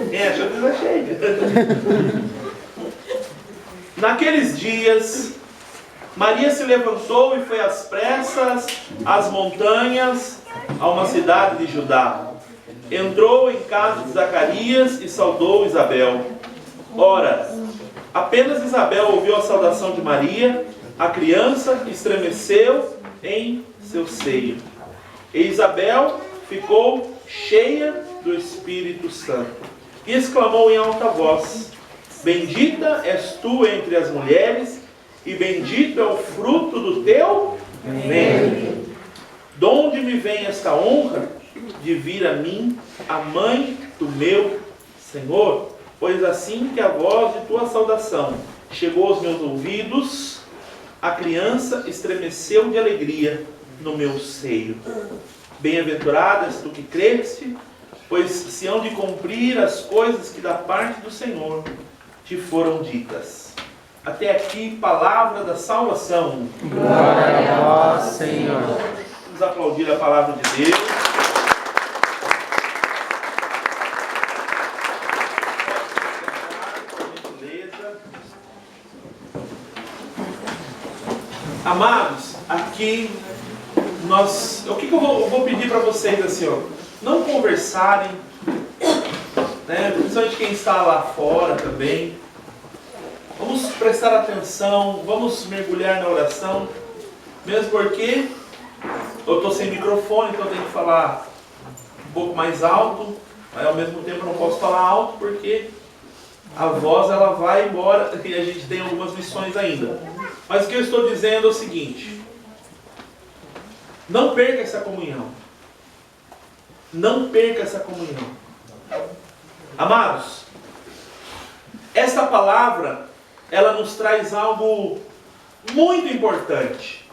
Quem achou que já chega. Naqueles dias, Maria se levantou e foi às pressas às montanhas, a uma cidade de Judá. Entrou em casa de Zacarias e saudou Isabel. Ora, apenas Isabel ouviu a saudação de Maria, a criança estremeceu em seu seio. E Isabel ficou cheia do Espírito Santo e exclamou em alta voz: Bendita és tu entre as mulheres, e bendito é o fruto do teu ventre. De onde me vem esta honra de vir a mim, a mãe do meu Senhor? Pois assim que a voz de tua saudação chegou aos meus ouvidos, a criança estremeceu de alegria no meu seio. Bem-aventurada és tu que creste, pois se hão de cumprir as coisas que da parte do Senhor te foram ditas. Até aqui, palavra da salvação. Glória a vós, Senhor. Vamos aplaudir a palavra de Deus. Por gentileza. Amados, aqui o que eu vou pedir para vocês assim, ó, não conversarem, né? Principalmente quem está lá fora também. Vamos prestar atenção, vamos mergulhar na oração, mesmo porque eu estou sem microfone, então eu tenho que falar um pouco mais alto, mas ao mesmo tempo eu não posso falar alto porque a voz ela vai embora e a gente tem algumas lições ainda. Mas o que eu estou dizendo é o seguinte: não perca essa comunhão. Não perca essa comunhão. Amados, esta palavra ela nos traz algo muito importante.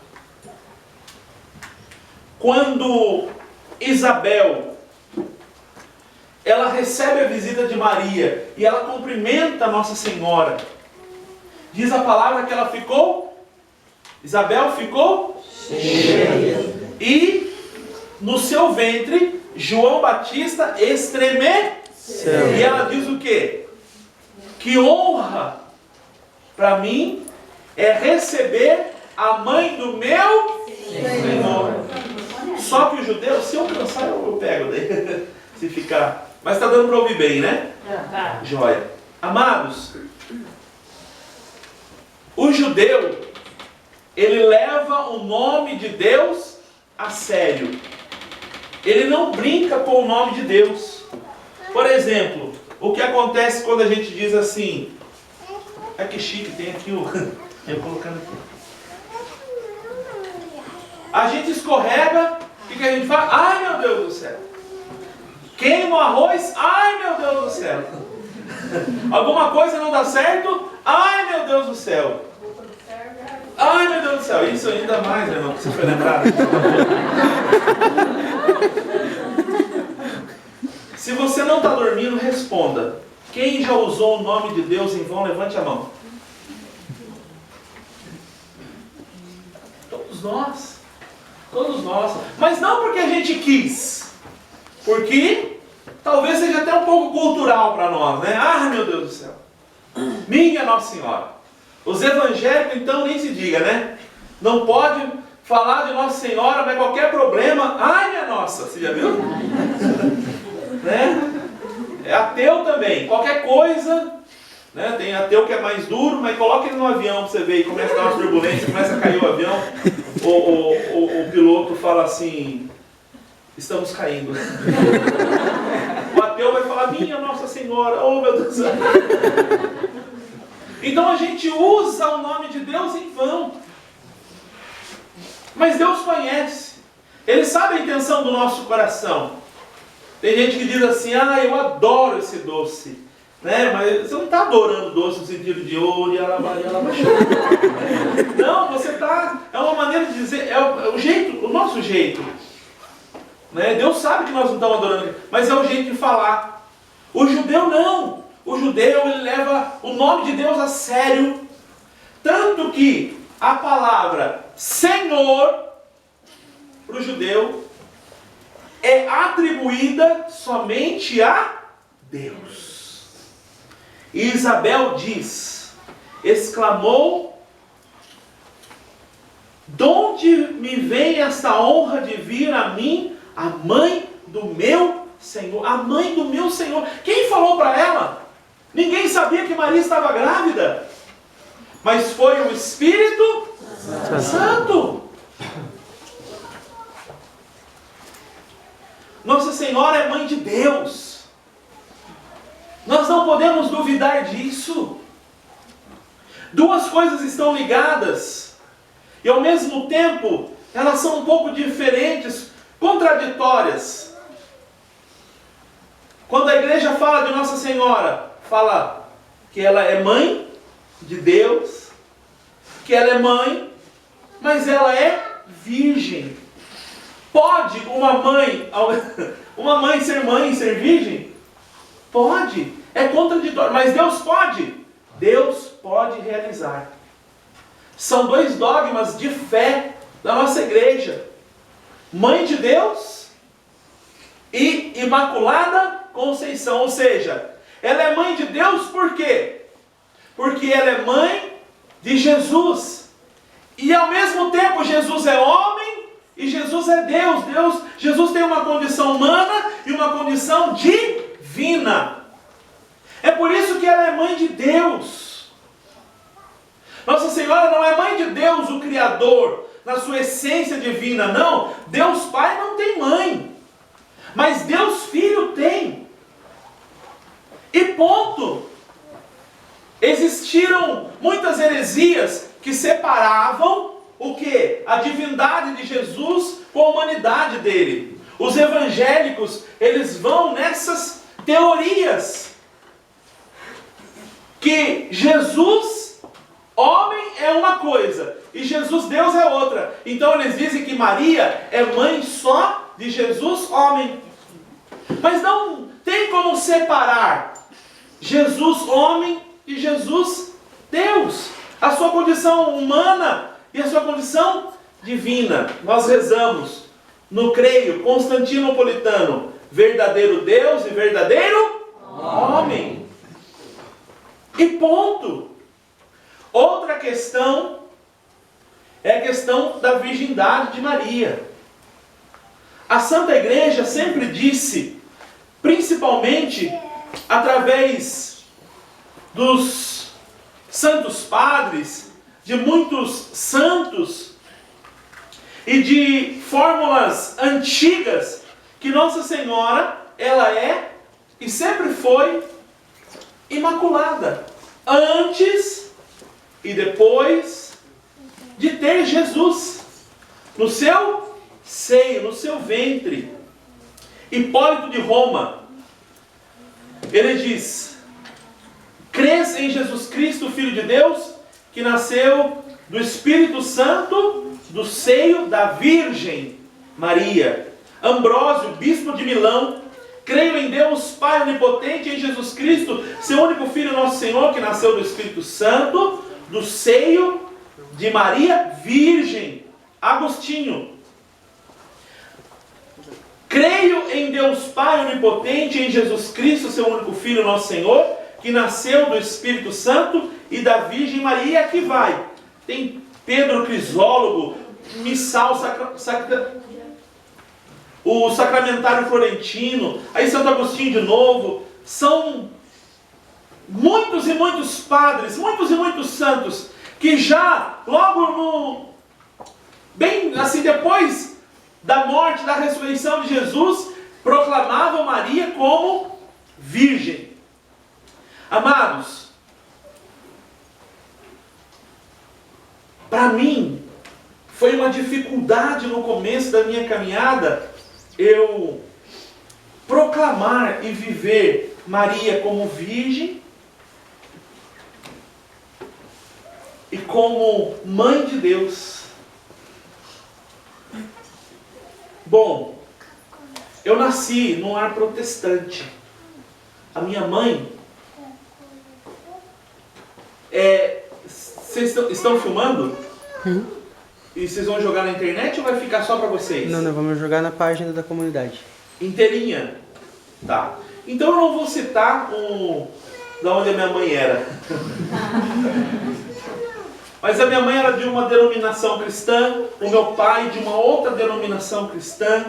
Quando Isabel ela recebe a visita de Maria e ela cumprimenta Nossa Senhora, diz a palavra que ela ficou, Isabel ficou cheia. E no seu ventre João Batista estremeceu. E ela diz o quê? Que honra para mim é receber a mãe do meu Senhor. Só que o judeu, se eu cansar, eu pego daí. Se ficar. Mas está dando para ouvir bem, né? Joia. Amados, o judeu, ele leva o nome de Deus a sério. Ele não brinca com o nome de Deus. Por exemplo, o que acontece quando a gente diz assim: é que chique, tem aqui o... eu colocando aqui. A gente escorrega, o que a gente fala? Ai meu Deus do céu. Queima o arroz, ai meu Deus do céu. Alguma coisa não dá certo, ai meu Deus do céu. Ai meu Deus do céu. Isso ainda mais, meu irmão, que você foi lembrado. Se você não está dormindo, responda. Quem já usou o nome de Deus em vão, levante a mão. Todos nós. Todos nós. Mas não porque a gente quis. Porque talvez seja até um pouco cultural para nós, né? Ah, meu Deus do céu. Minha Nossa Senhora. Os evangélicos, então, nem se diga, né? Não pode falar de Nossa Senhora, mas qualquer problema, ai minha Nossa. Você já viu? Né? É ateu também. Qualquer coisa, né? Tem ateu que é mais duro, mas coloca ele no avião para você ver e começa a dar uma turbulência, começa a cair o avião. O piloto fala assim: estamos caindo. O ateu vai falar: minha Nossa Senhora, oh meu Deus do céu. Então a gente usa o nome de Deus em vão. Mas Deus conhece. Ele sabe a intenção do nosso coração. Tem gente que diz assim: ah, eu adoro esse doce. Né? Mas você não está adorando doce no sentido de ouro e não, você está... É uma maneira de dizer, é o jeito, o nosso jeito. Né? Deus sabe que nós não estamos adorando, mas é o jeito de falar. O judeu não. O judeu, ele leva o nome de Deus a sério. Tanto que a palavra Senhor, para o judeu, é atribuída somente a Deus. E Isabel exclamou: de onde me vem esta honra de vir a mim, a mãe do meu Senhor? A mãe do meu Senhor. Quem falou para ela? Ninguém sabia que Maria estava grávida. Mas foi o Espírito Santo. Nossa Senhora é mãe de Deus. Nós não podemos duvidar disso. Duas coisas estão ligadas. E ao mesmo tempo, elas são um pouco diferentes, contraditórias. Quando a igreja fala de Nossa Senhora, fala que ela é mãe de Deus, que ela é mãe, mas ela é virgem. Pode uma mãe ser virgem? Pode. É contraditório, mas Deus pode. Deus pode realizar. São dois dogmas de fé da nossa igreja: mãe de Deus e Imaculada Conceição. Ou seja, ela é mãe de Deus por quê? Porque ela é mãe de Jesus. E ao mesmo tempo Jesus é homem e Jesus é Deus. Jesus tem uma condição humana e uma condição divina. É por isso que ela é mãe de Deus. Nossa Senhora não é mãe de Deus, o Criador, na sua essência divina, não. Deus Pai não tem mãe, mas Deus Filho tem. E ponto. Existiram muitas heresias que separavam o quê? A divindade de Jesus com a humanidade dele. Os evangélicos, eles vão nessas teorias que Jesus, homem, é uma coisa e Jesus, Deus, é outra. Então eles dizem que Maria é mãe só de Jesus, homem. Mas não tem como separar Jesus, homem, e Jesus, Deus. A sua condição humana e a sua condição divina. Nós rezamos no creio constantinopolitano: verdadeiro Deus e verdadeiro homem. E ponto. Outra questão é a questão da virgindade de Maria. A Santa Igreja sempre disse, principalmente através dos santos padres, de muitos santos e de fórmulas antigas, que Nossa Senhora, ela é e sempre foi imaculada, antes e depois de ter Jesus no seu seio, no seu ventre. Hipólito de Roma, ele diz: crês em Jesus Cristo, Filho de Deus, que nasceu do Espírito Santo, do seio da Virgem Maria. Ambrósio, bispo de Milão: creio em Deus Pai Onipotente, em Jesus Cristo, seu único Filho, nosso Senhor, que nasceu do Espírito Santo, do seio de Maria Virgem. Agostinho: creio em Deus Pai Onipotente, em Jesus Cristo, seu único Filho, nosso Senhor, que nasceu do Espírito Santo e da Virgem Maria. E aqui vai. Tem Pedro Crisólogo, Missal, o Sacramentário Florentino, aí Santo Agostinho de novo. São muitos e muitos padres, muitos e muitos santos, que já logo bem assim depois da morte, da ressurreição de Jesus, proclamavam Maria como virgem. Amados, para mim foi uma dificuldade no começo da minha caminhada eu proclamar e viver Maria como virgem e como mãe de Deus. Bom, eu nasci num lar protestante. A minha mãe vocês estão filmando? E vocês vão jogar na internet ou vai ficar só para vocês? Não, vamos jogar na página da comunidade. Inteirinha? Tá. Então eu não vou citar de onde a minha mãe era. Mas a minha mãe era de uma denominação cristã, o meu pai de uma outra denominação cristã.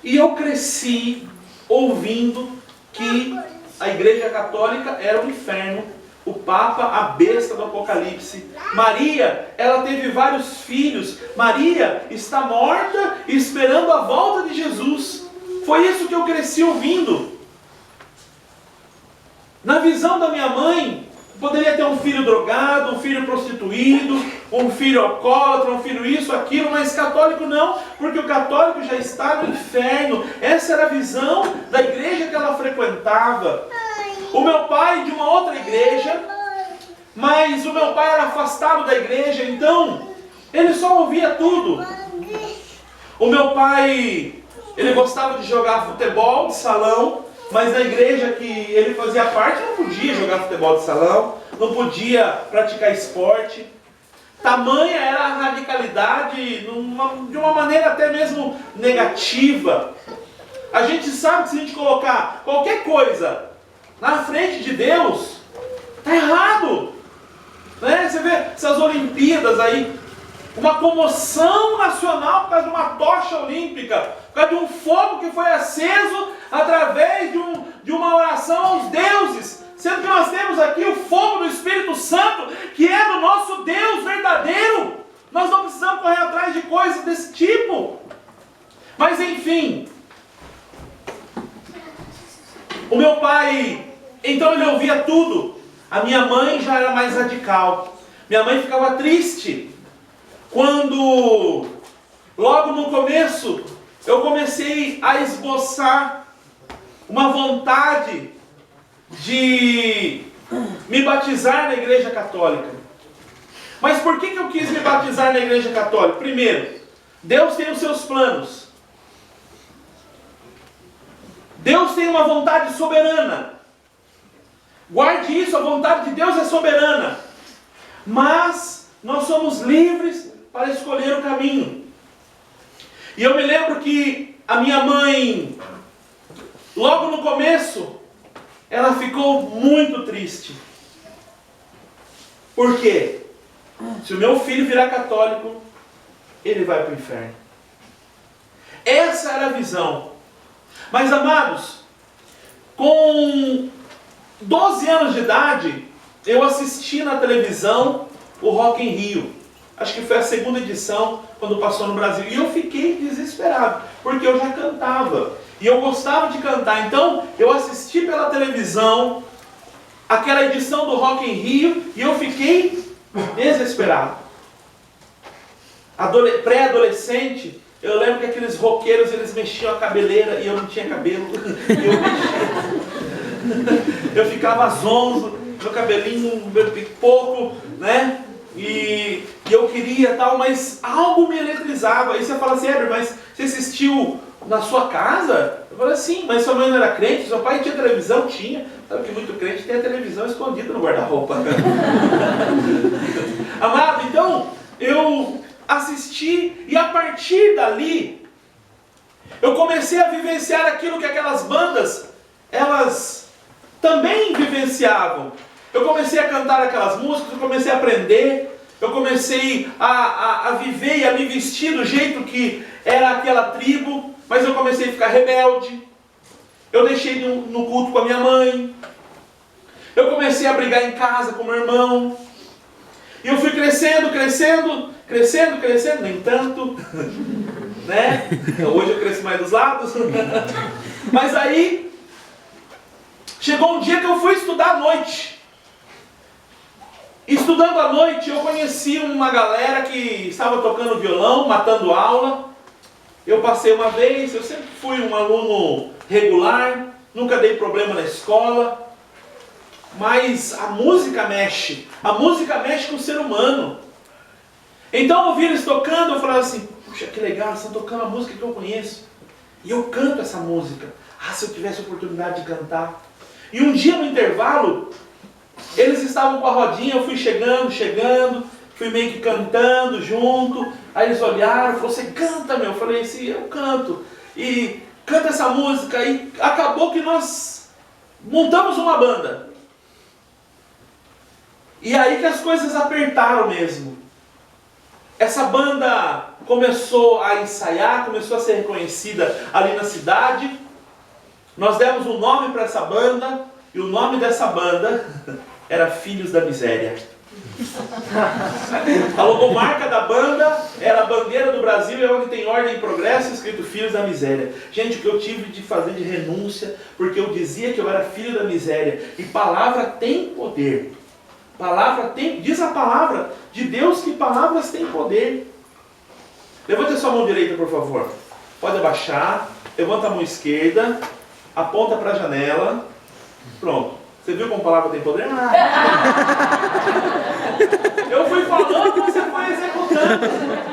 E eu cresci ouvindo que a Igreja Católica era o inferno, o Papa, a besta do Apocalipse. Maria, ela teve vários filhos. Maria está morta esperando a volta de Jesus. Foi isso que eu cresci ouvindo. Na visão da minha mãe, poderia ter um filho drogado, um filho prostituído, um filho alcoólatra, um filho isso, aquilo, mas católico não, porque o católico já está no inferno. Essa era a visão da igreja que ela frequentava. O meu pai de uma outra igreja, mas o meu pai era afastado da igreja, então ele só ouvia tudo. O meu pai, ele gostava de jogar futebol de salão, mas na igreja que ele fazia parte não podia jogar futebol de salão, não podia praticar esporte. Tamanha era a radicalidade, de uma maneira até mesmo negativa. A gente sabe que se a gente colocar qualquer coisa na frente de Deus, está errado. Né? Você vê essas Olimpíadas aí, uma comoção nacional por causa de uma tocha olímpica, por causa de um fogo que foi aceso através de uma oração aos deuses, sendo que nós temos aqui o fogo do Espírito Santo, que é do nosso Deus verdadeiro. Nós não precisamos correr atrás de coisas desse tipo. Mas enfim, o meu pai, então ele ouvia tudo. A minha mãe já era mais radical. Minha mãe ficava triste quando, logo no começo, eu comecei a esboçar uma vontade de me batizar na Igreja Católica. Mas por que eu quis me batizar na Igreja Católica? Primeiro, Deus tem os seus planos. Deus tem uma vontade soberana. Guarde isso, a vontade de Deus é soberana. Mas nós somos livres para escolher o caminho. E eu me lembro que a minha mãe, logo no começo, ela ficou muito triste. Por quê? Se o meu filho virar católico, ele vai para o inferno. Essa era a visão. Mas amados, com 12 anos de idade, eu assisti na televisão o Rock in Rio. Acho que foi a segunda edição, quando passou no Brasil. E eu fiquei desesperado, porque eu já cantava. E eu gostava de cantar. Então, eu assisti pela televisão aquela edição do Rock in Rio e eu fiquei desesperado. Pré-adolescente, eu lembro que aqueles roqueiros, eles mexiam a cabeleira e eu não tinha cabelo. Eu ficava zonzo, meu cabelinho pouco, né? E eu queria tal, mas algo me eletrizava. Aí você fala assim, mas você assistiu na sua casa? Eu falei assim, mas sua mãe não era crente? Seu pai tinha televisão? Tinha. Sabe que muito crente tem a televisão escondida no guarda-roupa. Amado, então eu assisti e a partir dali eu comecei a vivenciar aquilo que aquelas bandas, elas também vivenciavam. Eu comecei a cantar aquelas músicas, eu comecei a aprender, eu comecei a viver e a me vestir do jeito que era aquela tribo, mas eu comecei a ficar rebelde. Eu deixei no culto com a minha mãe. Eu comecei a brigar em casa com meu irmão. E eu fui crescendo, nem tanto, né? Hoje eu cresci mais dos lados. Mas aí, chegou um dia que eu fui estudar à noite. Estudando à noite, eu conheci uma galera que estava tocando violão, matando aula. Eu passei uma vez, eu sempre fui um aluno regular, nunca dei problema na escola. Mas a música mexe com o ser humano. Então eu vi eles tocando, eu falava assim, puxa, que legal, eles estão tocando a música que eu conheço. E eu canto essa música. Se eu tivesse a oportunidade de cantar. E um dia no intervalo, eles estavam com a rodinha, eu fui chegando, fui meio que cantando junto. Aí eles olharam, falaram, você canta, meu? Eu falei assim, eu canto. E canta essa música. E acabou que nós montamos uma banda. E aí que as coisas apertaram mesmo. Essa banda começou a ensaiar, começou a ser reconhecida ali na cidade. Nós demos um nome para essa banda, e o nome dessa banda era Filhos da Miséria. A logomarca da banda era a bandeira do Brasil, e onde tem ordem e progresso, escrito Filhos da Miséria. Gente, o que eu tive de fazer de renúncia, porque eu dizia que eu era filho da miséria. E palavra tem poder. Palavra tem, diz a palavra de Deus que palavras têm poder. Levante a sua mão direita, por favor. Pode abaixar. Levanta a mão esquerda. Aponta para a janela. Pronto. Você viu como palavra tem poder? Eu fui falando, você foi executando.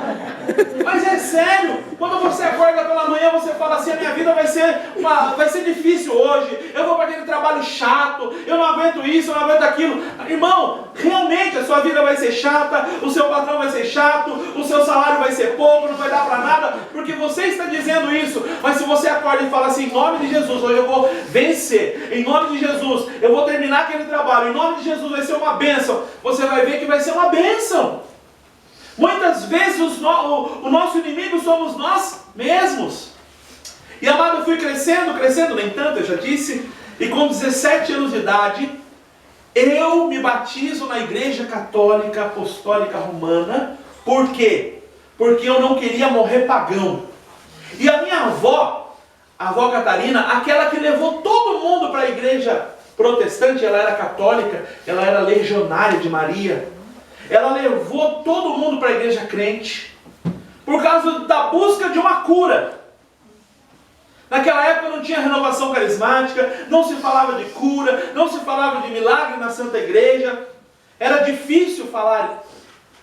Mas é sério, quando você acorda pela manhã, você fala assim: a minha vida vai ser difícil hoje, eu vou para aquele trabalho chato, eu não aguento isso, eu não aguento aquilo. Irmão, realmente a sua vida vai ser chata, o seu patrão vai ser chato, o seu salário vai ser pouco, não vai dar para nada, porque você está dizendo isso. Mas se você acorda e fala assim: em nome de Jesus, hoje eu vou vencer, em nome de Jesus, eu vou terminar aquele trabalho, em nome de Jesus vai ser uma bênção, você vai ver que vai ser uma bênção. Muitas vezes o nosso inimigo somos nós mesmos. E amado, eu fui crescendo, nem tanto, eu já disse. E com 17 anos de idade, eu me batizo na Igreja Católica Apostólica Romana. Por quê? Porque eu não queria morrer pagão. E a minha avó, a avó Catarina, aquela que levou todo mundo para a igreja protestante, ela era católica, ela era legionária de Maria. Ela levou todo mundo para a igreja crente por causa da busca de uma cura. Naquela época não tinha renovação carismática, não se falava de cura, não se falava de milagre na Santa Igreja. Era difícil falar,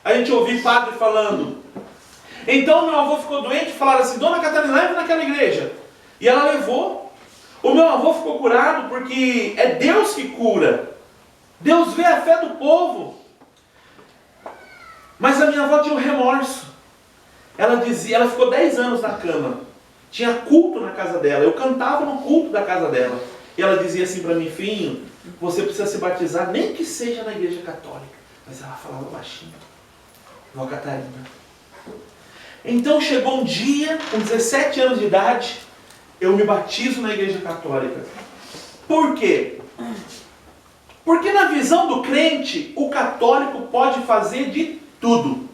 a gente ouvir padre falando. Então meu avô ficou doente e falaram assim: Dona Catarina, leve naquela igreja. E ela levou. O meu avô ficou curado porque é Deus que cura. Deus vê a fé do povo. Mas a minha avó tinha um remorso. Ela dizia, ela ficou 10 anos na cama. Tinha culto na casa dela. Eu cantava no culto da casa dela. E ela dizia assim para mim: filhinho, você precisa se batizar, nem que seja na igreja católica. Mas ela falava baixinho. Vó Catarina. Então chegou um dia, com 17 anos de idade, eu me batizo na igreja católica. Por quê? Porque na visão do crente, o católico pode fazer de tudo.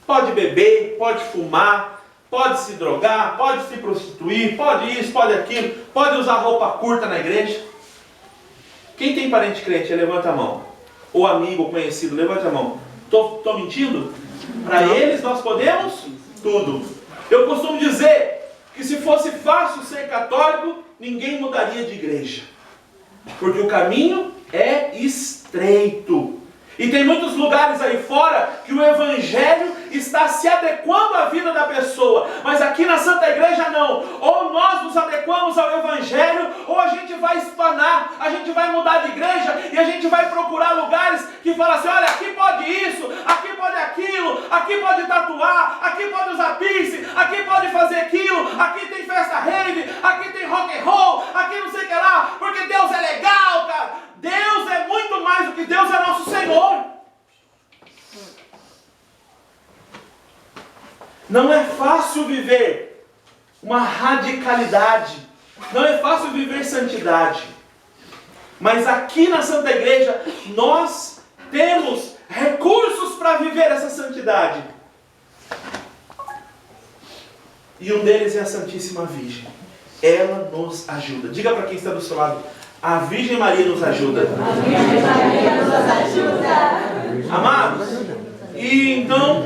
Pode beber, pode fumar, pode se drogar, pode se prostituir, pode isso, pode aquilo, pode usar roupa curta na igreja. Quem tem parente crente, levanta a mão. Ou amigo, ou conhecido, levanta a mão. Estou mentindo? Para eles nós podemos tudo. Eu costumo dizer que se fosse fácil ser católico, ninguém mudaria de igreja. Porque o caminho é estreito. E tem muitos lugares aí fora que o Evangelho está se adequando à vida da pessoa. Mas aqui na Santa Igreja não. Ou nós nos adequamos ao Evangelho, ou a gente vai espanar, a gente vai mudar de igreja e a gente vai procurar lugares que falam assim: olha, aqui pode isso, aqui pode aquilo, aqui pode tatuar, aqui pode usar piercing, aqui pode fazer aquilo, aqui tem festa rave, aqui tem rock and roll, aqui não sei o que lá, porque Deus é legal, cara. Deus é muito mais do que Deus é nosso Senhor. Não é fácil viver uma radicalidade. Não é fácil viver santidade. Mas aqui na Santa Igreja, nós temos recursos para viver essa santidade. E um deles é a Santíssima Virgem. Ela nos ajuda. Diga para quem está do seu lado: a Virgem Maria nos ajuda. A Virgem Maria nos ajuda. Amados, e então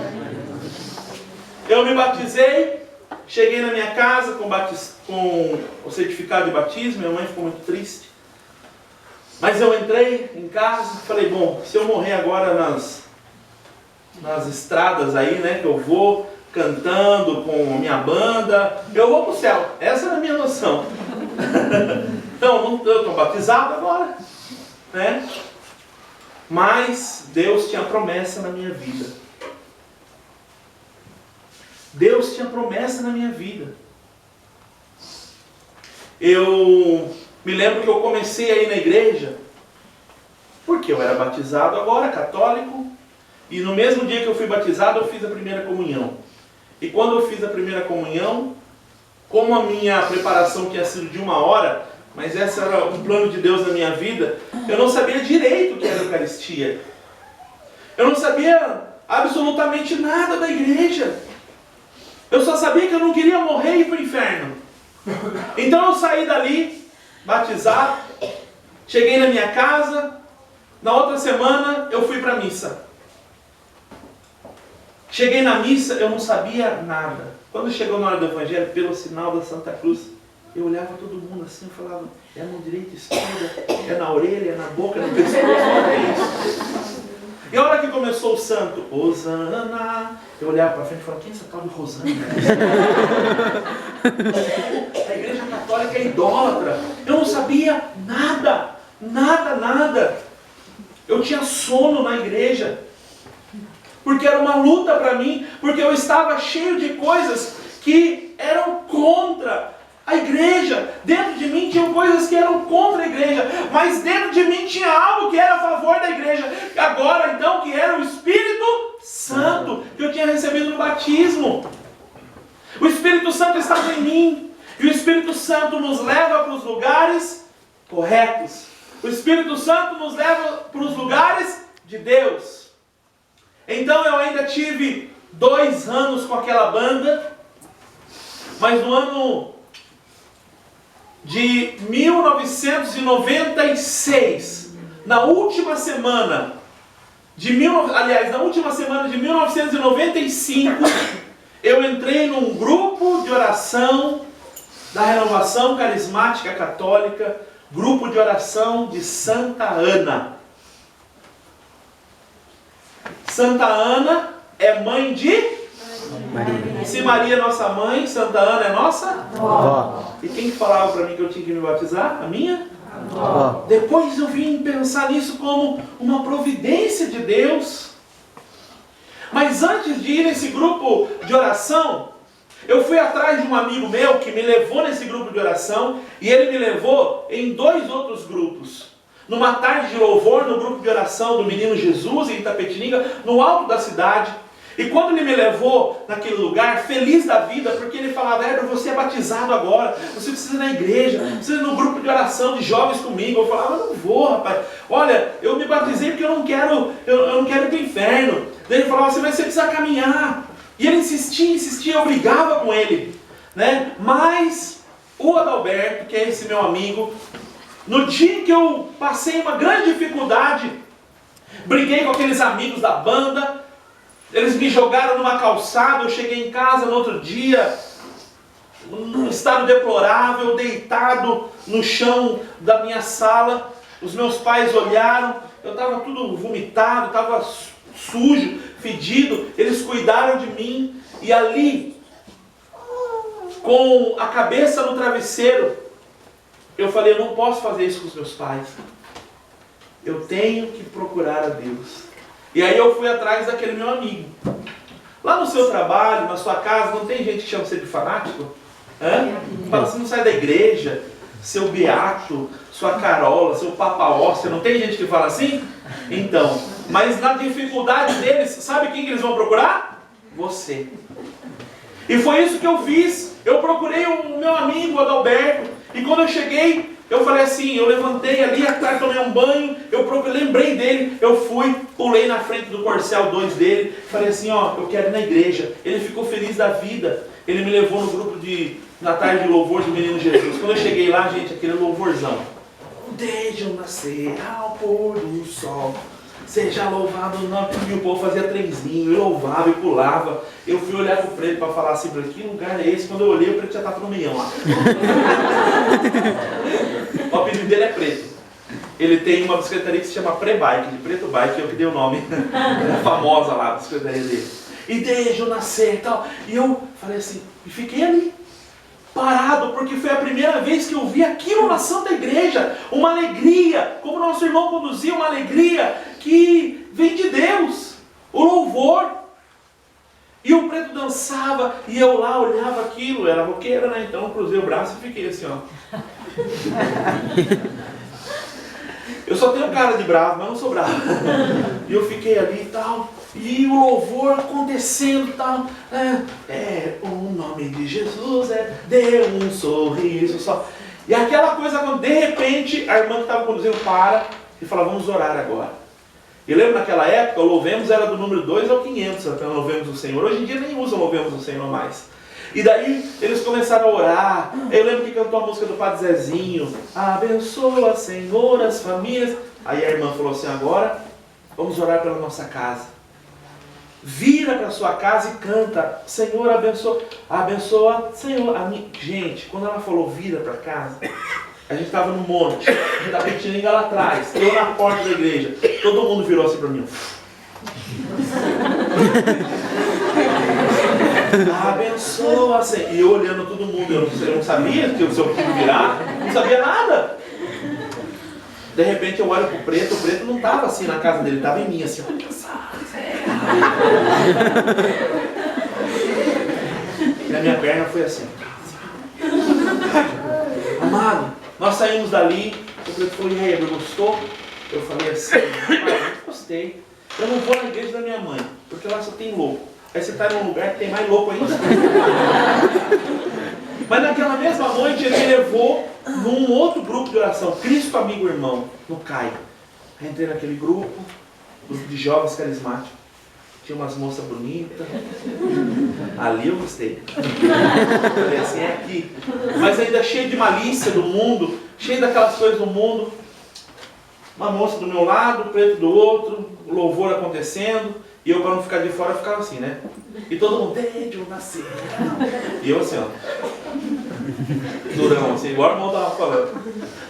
eu me batizei, cheguei na minha casa com o certificado de batismo. Minha mãe ficou muito triste. Mas eu entrei em casa e falei: bom, se eu morrer agora nas estradas aí, né, que eu vou cantando com a minha banda, eu vou para o céu. Essa era a minha noção. Então, eu estou batizado agora, né? Mas Deus tinha promessa na minha vida. Deus tinha promessa na minha vida. Eu me lembro que eu comecei a ir na igreja Porque eu era batizado agora, católico, e no mesmo dia que eu fui batizado, eu fiz a primeira comunhão. E quando eu fiz a primeira comunhão, como a minha preparação tinha sido de 1 hora, mas esse era um plano de Deus na minha vida, eu não sabia direito o que era a Eucaristia. Eu não sabia absolutamente nada da igreja. Eu só sabia que eu não queria morrer e ir para o inferno. Então eu saí dali, batizado, cheguei na minha casa, na outra semana eu fui para a missa. Cheguei na missa, eu não sabia nada. Quando chegou na hora do evangelho, pelo sinal da Santa Cruz, eu olhava todo mundo assim, eu falava, é na direita, esquerda, é na orelha, é na boca, é no pescoço, é isso. E a hora que começou o santo, Hosana, eu olhava para frente e falava, quem é essa tal de Rosana? A igreja católica é idólatra. Eu não sabia nada, nada. Eu tinha sono na igreja. Porque era uma luta para mim, porque eu estava cheio de coisas que eram contra a igreja. Dentro de mim tinham coisas que eram contra a igreja, mas dentro de mim tinha algo que era a favor da igreja. Agora então, que era o Espírito Santo, que eu tinha recebido no batismo. O Espírito Santo estava em mim, e o Espírito Santo nos leva para os lugares corretos. O Espírito Santo nos leva para os lugares de Deus. Então eu ainda tive 2 anos com aquela banda, mas no ano de 1996, na última semana de 1995, eu entrei num grupo de oração da Renovação Carismática Católica, grupo de oração de Santa Ana. Santa Ana é mãe de Maria. Se Maria é nossa mãe, Santa Ana é nossa Vó. E quem falava para mim que eu tinha que me batizar? A minha Vó. Depois eu vim pensar nisso como uma providência de Deus. Mas antes de ir nesse grupo de oração, eu fui atrás de um amigo meu que me levou nesse grupo de oração, e ele me levou em 2 outros grupos. Numa tarde de louvor, no grupo de oração do Menino Jesus, em Itapetininga, no alto da cidade. E quando ele me levou naquele lugar, feliz da vida, porque ele falava, Heber, você é batizado agora, você precisa ir na igreja, precisa ir no grupo de oração de jovens comigo. Eu falava, eu não vou, rapaz. Olha, eu me batizei porque eu não quero ir para o inferno. Daí ele falava, você precisa caminhar. E ele insistia, eu brigava com ele, né? Mas o Adalberto, que é esse meu amigo, no dia que eu passei uma grande dificuldade, briguei com aqueles amigos da banda, eles me jogaram numa calçada, eu cheguei em casa no outro dia, num estado deplorável, deitado no chão da minha sala. Os meus pais olharam, eu estava tudo vomitado, estava sujo, fedido. Eles cuidaram de mim, e ali, com a cabeça no travesseiro, eu falei, eu não posso fazer isso com os meus pais. Eu tenho que procurar a Deus. E aí eu fui atrás daquele meu amigo. Lá no seu trabalho, na sua casa, não tem gente que chama você de fanático? Fala, você não sai da igreja, seu Beato, sua Carola, seu Papa Óssea, não tem gente que fala assim? Então, mas na dificuldade deles, sabe quem que eles vão procurar? Você. E foi isso que eu fiz. Eu procurei o meu amigo Adalberto, e quando eu cheguei, eu falei assim, eu levantei ali atrás, tomei um banho, eu lembrei dele, eu fui, pulei na frente do Corcel 2 dele, falei assim, ó, eu quero ir na igreja. Ele ficou feliz da vida, ele me levou no grupo na tarde de louvor do Menino Jesus. Quando eu cheguei lá, gente, aquele louvorzão. Desde eu nascer ao pôr do sol, seja louvado o nome. E o povo fazia trenzinho, eu louvava e pulava. Eu fui olhar pro preto para falar assim, que lugar é esse? Quando eu olhei, o preto já estava no meião lá. O apelido dele é Preto. Ele tem uma bicicletaria que se chama Pre-Bike, de Preto Bike, é o que deu o nome famosa lá, a bicicletaria dele. E desde eu nascer e tal. E eu falei assim, e fiquei ali, parado, porque foi a primeira vez que eu vi aquilo na Santa Igreja. Uma alegria, como nosso irmão conduzia, uma alegria que vem de Deus. O louvor. E o preto dançava, e eu lá olhava aquilo, era roqueira, né? Então eu cruzei o braço e fiquei assim, ó. Eu só tenho cara de bravo, mas não sou bravo. E eu fiquei ali e tal, e o louvor acontecendo e tal. O nome de Jesus deu um sorriso só. E aquela coisa, quando de repente a irmã que estava conduzindo para e fala, vamos orar agora. E lembro naquela época, o Louvemos era do número 2 ao 500, até o Louvemos o Senhor. Hoje em dia nem usam Louvemos o Senhor mais. E daí eles começaram a orar. Eu lembro que cantou a música do Padre Zezinho. Abençoa, Senhor, as famílias. Aí a irmã falou assim, agora vamos orar pela nossa casa. Vira para sua casa e canta, Senhor, abençoa, Senhor. Gente, quando ela falou vira para casa, a gente estava no monte, Tapetininga lá atrás, eu na porta da igreja, todo mundo virou assim para mim. Abençoa, Senhor. E eu olhando todo mundo, eu não sabia que o seu filho virar, não sabia nada. De repente eu olho pro preto, o preto não estava assim na casa dele, estava em mim assim. E a minha perna foi assim. Amado, nós saímos dali, o preto falou, e aí, gostou? Eu falei assim, eu gostei. Eu não vou na igreja da minha mãe, porque lá só tem louco. Aí você está em um lugar que tem mais louco ainda. Mas naquela mesma noite ele me levou num outro grupo de oração, Cristo Amigo Irmão, no CAI. Aí entrei naquele grupo de jovens carismáticos. Tinha umas moças bonitas. Ali eu gostei. Falei assim, é aqui. Mas ainda cheio de malícia do mundo, cheio daquelas coisas do mundo. Uma moça do meu lado, preto do outro, o louvor acontecendo. E eu, para não ficar de fora, ficava assim, né? E todo mundo, desde eu nasci. E eu assim, ó. Durão, assim, igual o irmão estava falando.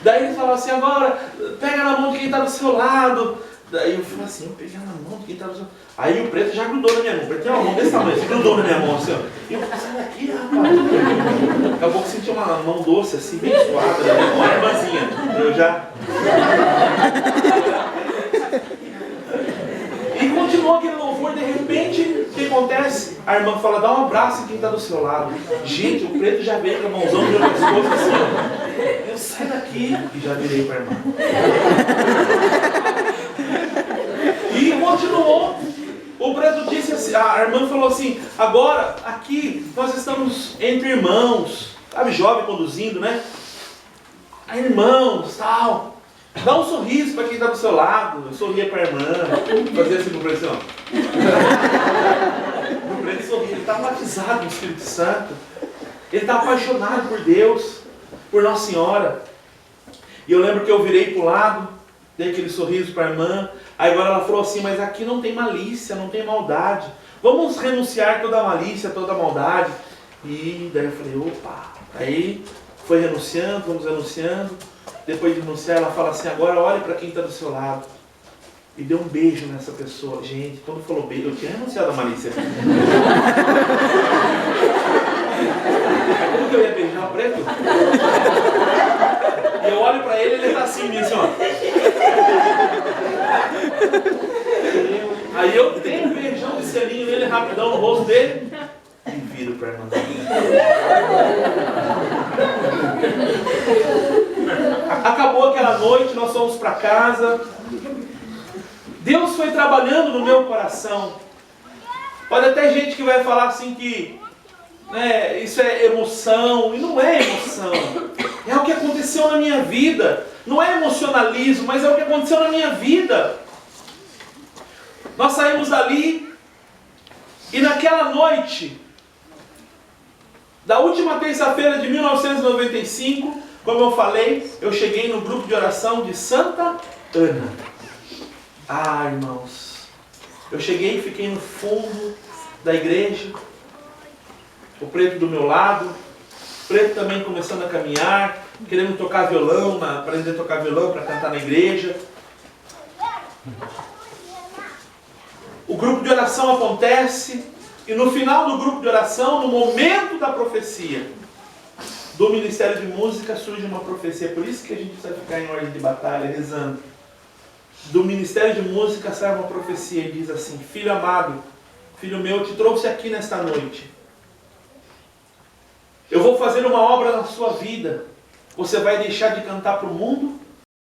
Daí ele falou assim, agora, pega na mão de quem está do seu lado. Daí eu falei assim, eu peguei na mão de quem está do seu lado. Aí o preto já grudou na minha mão. O preto tem uma mão desse tamanho, assim, grudou na minha mão, assim, ó. E eu falei, sai daqui, rapaz. Daqui a pouco senti uma mão doce, assim, bem suave, né? Uma irmãzinha. Eu já... E continuou aquele louvor, de repente, o que acontece? A irmã fala, dá um abraço em quem está do seu lado. Gente, o preto já veio com a mãozão no meu pescoço assim, ó. Eu saio daqui e já virei para a irmã. E continuou. O preto disse assim, a irmã falou assim, agora, aqui, nós estamos entre irmãos. Sabe, jovem conduzindo, né? Irmãos, tal. Dá um sorriso para quem está do seu lado. Eu sorria para a irmã. Fazia assim pro preto, ó. O preto sorria. Ele está batizado no Espírito Santo. Ele está apaixonado por Deus, por Nossa Senhora. E eu lembro que eu virei para o lado, dei aquele sorriso para a irmã. Aí agora ela falou assim, mas aqui não tem malícia, não tem maldade. Vamos renunciar toda a malícia, toda a maldade. E daí eu falei, opa. Aí foi renunciando, vamos renunciando. Depois de renunciar, ela fala assim, agora olhe para quem está do seu lado. E deu um beijo nessa pessoa. Gente, quando falou beijo, eu tinha renunciado a malícia. Como que eu ia beijar o preto? E eu olho para ele, ele está assim, assim, ó. Aí eu dei um beijão de selinho nele, rapidão no rosto dele. E viro para a irmã. Acabou aquela noite, nós fomos para casa. Deus foi trabalhando no meu coração. Pode até gente que vai falar assim que isso é emoção, e não é emoção. É o que aconteceu na minha vida. Não é emocionalismo, mas é o que aconteceu na minha vida. Nós saímos dali e naquela noite, da última terça-feira de 1995, como eu falei, eu cheguei no grupo de oração de Santa Ana. Ah, irmãos, eu cheguei e fiquei no fundo da igreja, o preto do meu lado, o preto também começando a caminhar, querendo tocar violão, aprender a tocar violão para cantar na igreja. O grupo de oração acontece, e no final do grupo de oração, no momento da profecia, do Ministério de Música surge uma profecia. Por isso que a gente precisa ficar em ordem de batalha, rezando. Do Ministério de Música sai uma profecia e diz assim, filho amado, filho meu, eu te trouxe aqui nesta noite. Eu vou fazer uma obra na sua vida. Você vai deixar de cantar para o mundo